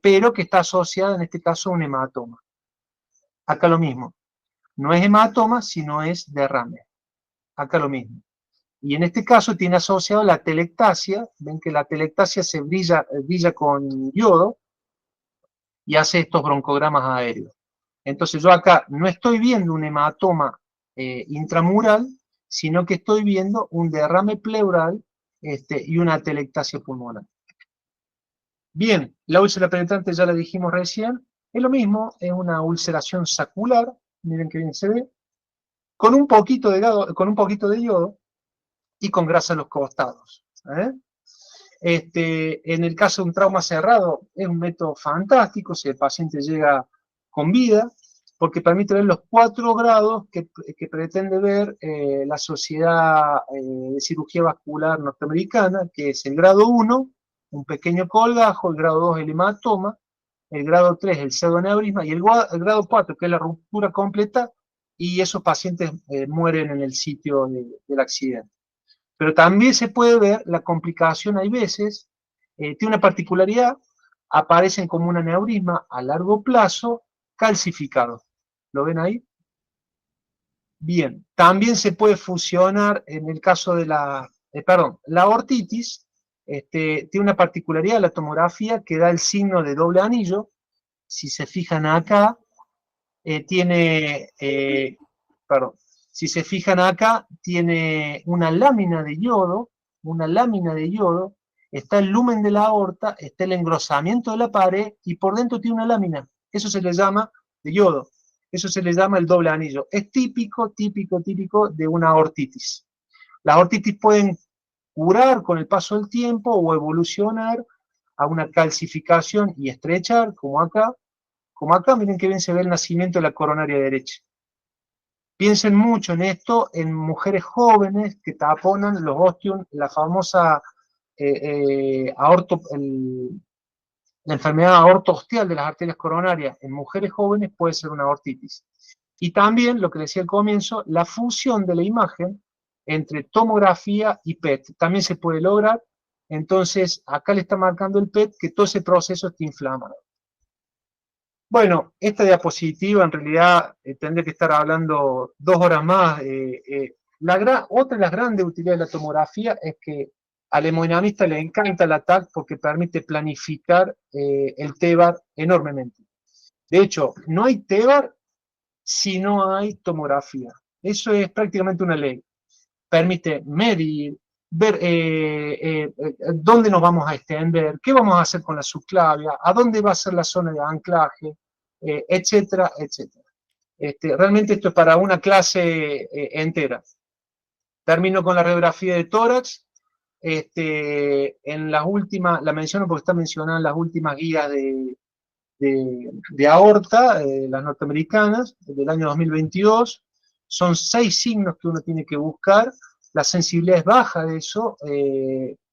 pero que está asociada, en este caso, a un hematoma. Acá lo mismo. No es hematoma, sino es derrame. Acá lo mismo. Y en este caso tiene asociado la telectasia. Ven que la telectasia se brilla con yodo y hace estos broncogramas aéreos. Entonces yo acá no estoy viendo un hematoma intramural, sino que estoy viendo un derrame pleural y una telectasia pulmonar. Bien, la úlcera penetrante ya la dijimos recién. Es lo mismo, es una ulceración sacular. Miren qué bien se ve. Con un poquito de yodo y con grasa en los costados. En el caso de un trauma cerrado, es un método fantástico si el paciente llega con vida, porque permite ver los 4 grados que pretende ver la Sociedad de Cirugía Vascular Norteamericana, que es el grado 1, un pequeño colgajo, el grado 2, el hematoma, el grado 3, el pseudoaneurisma, y el grado 4, que es la ruptura completa, y esos pacientes mueren en el sitio del accidente. Pero también se puede ver la complicación, hay veces, tiene una particularidad, aparecen como un aneurisma a largo plazo calcificado. ¿Lo ven ahí? Bien, también se puede fusionar en el caso de la aortitis, tiene una particularidad la tomografía que da el signo de doble anillo. Si se fijan acá, si se fijan acá, tiene una lámina de yodo, está el lumen de la aorta, está el engrosamiento de la pared, y por dentro tiene una lámina. Eso se le llama de yodo. Eso se le llama el doble anillo. Es típico de una aortitis. Las aortitis pueden curar con el paso del tiempo o evolucionar a una calcificación y estrechar, como acá. Como acá, miren que bien se ve el nacimiento de la coronaria derecha. Piensen mucho en esto, en mujeres jóvenes que taponan los ostium, la famosa la enfermedad aorto-ostial de las arterias coronarias en mujeres jóvenes puede ser una aortitis. Y también, lo que decía al comienzo, la fusión de la imagen entre tomografía y PET. También se puede lograr. Entonces, acá le está marcando el PET que todo ese proceso está inflamado. Bueno, esta diapositiva en realidad tendría que estar hablando 2 horas más. Otra de las grandes utilidades de la tomografía es que al hemodinamista le encanta el ATAC porque permite planificar el TEBAR enormemente. De hecho, no hay TEBAR si no hay tomografía. Eso es prácticamente una ley. Permite medir, ver dónde nos vamos a extender, qué vamos a hacer con la subclavia, a dónde va a ser la zona de anclaje, etcétera, etcétera. Realmente esto es para una clase entera. Termino con la radiografía de tórax. En las últimas, la menciono porque está mencionada en las últimas guías de aorta, las norteamericanas, del año 2022. Son 6 signos que uno tiene que buscar. La sensibilidad es baja de eso,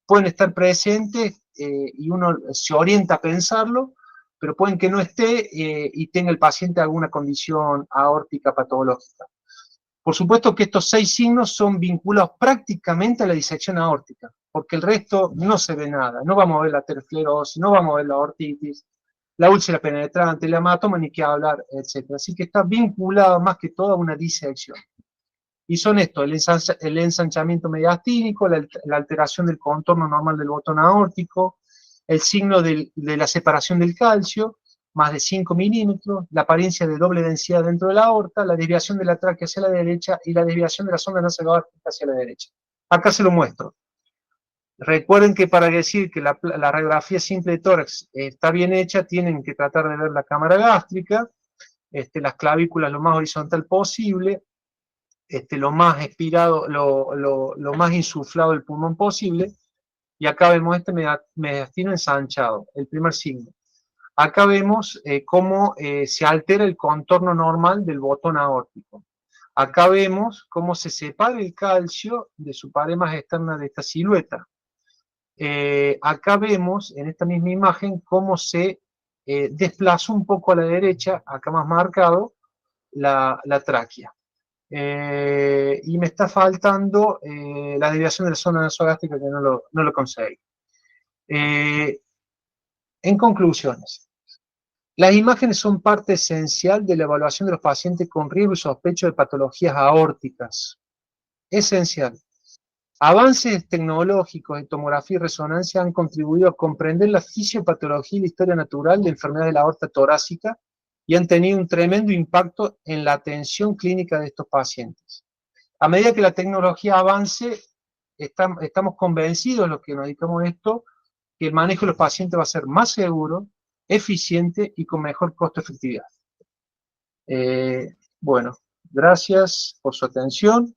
pueden estar presentes y uno se orienta a pensarlo, pero pueden que no esté y tenga el paciente alguna condición aórtica patológica. Por supuesto que estos 6 signos son vinculados prácticamente a la disección aórtica, porque el resto no se ve nada. No vamos a ver la aterosclerosis, no vamos a ver la aortitis, la úlcera penetrante, el hematoma, ni qué hablar, etc. Así que está vinculado más que todo a una disección. Y son estos, el ensanchamiento mediastínico, la alteración del contorno normal del botón aórtico, el signo de la separación del calcio, más de 5 milímetros, la apariencia de doble densidad dentro de la aorta, la desviación de la tráquea hacia la derecha y la desviación de la sonda nasogástrica hacia la derecha. Acá se lo muestro. Recuerden que para decir que la radiografía simple de tórax está bien hecha, tienen que tratar de ver la cámara gástrica, las clavículas lo más horizontal posible, lo más expirado, lo más insuflado del pulmón posible, y acá vemos este mediastino ensanchado, el primer signo. Acá vemos cómo se altera el contorno normal del botón aórtico. Acá vemos cómo se separa el calcio de su pared más externa de esta silueta. Acá vemos, en esta misma imagen, cómo se desplazó un poco a la derecha, acá más marcado, la tráquea. Y me está faltando la desviación de la zona nasogástrica, que no lo conseguí. En conclusiones, las imágenes son parte esencial de la evaluación de los pacientes con riesgo y sospecho de patologías aórticas. Esencial. Avances tecnológicos de tomografía y resonancia han contribuido a comprender la fisiopatología y la historia natural de enfermedades de la aorta torácica y han tenido un tremendo impacto en la atención clínica de estos pacientes. A medida que la tecnología avance, estamos convencidos, los que nos dedicamos a esto, que el manejo de los pacientes va a ser más seguro, eficiente y con mejor costo-efectividad. Bueno, gracias por su atención.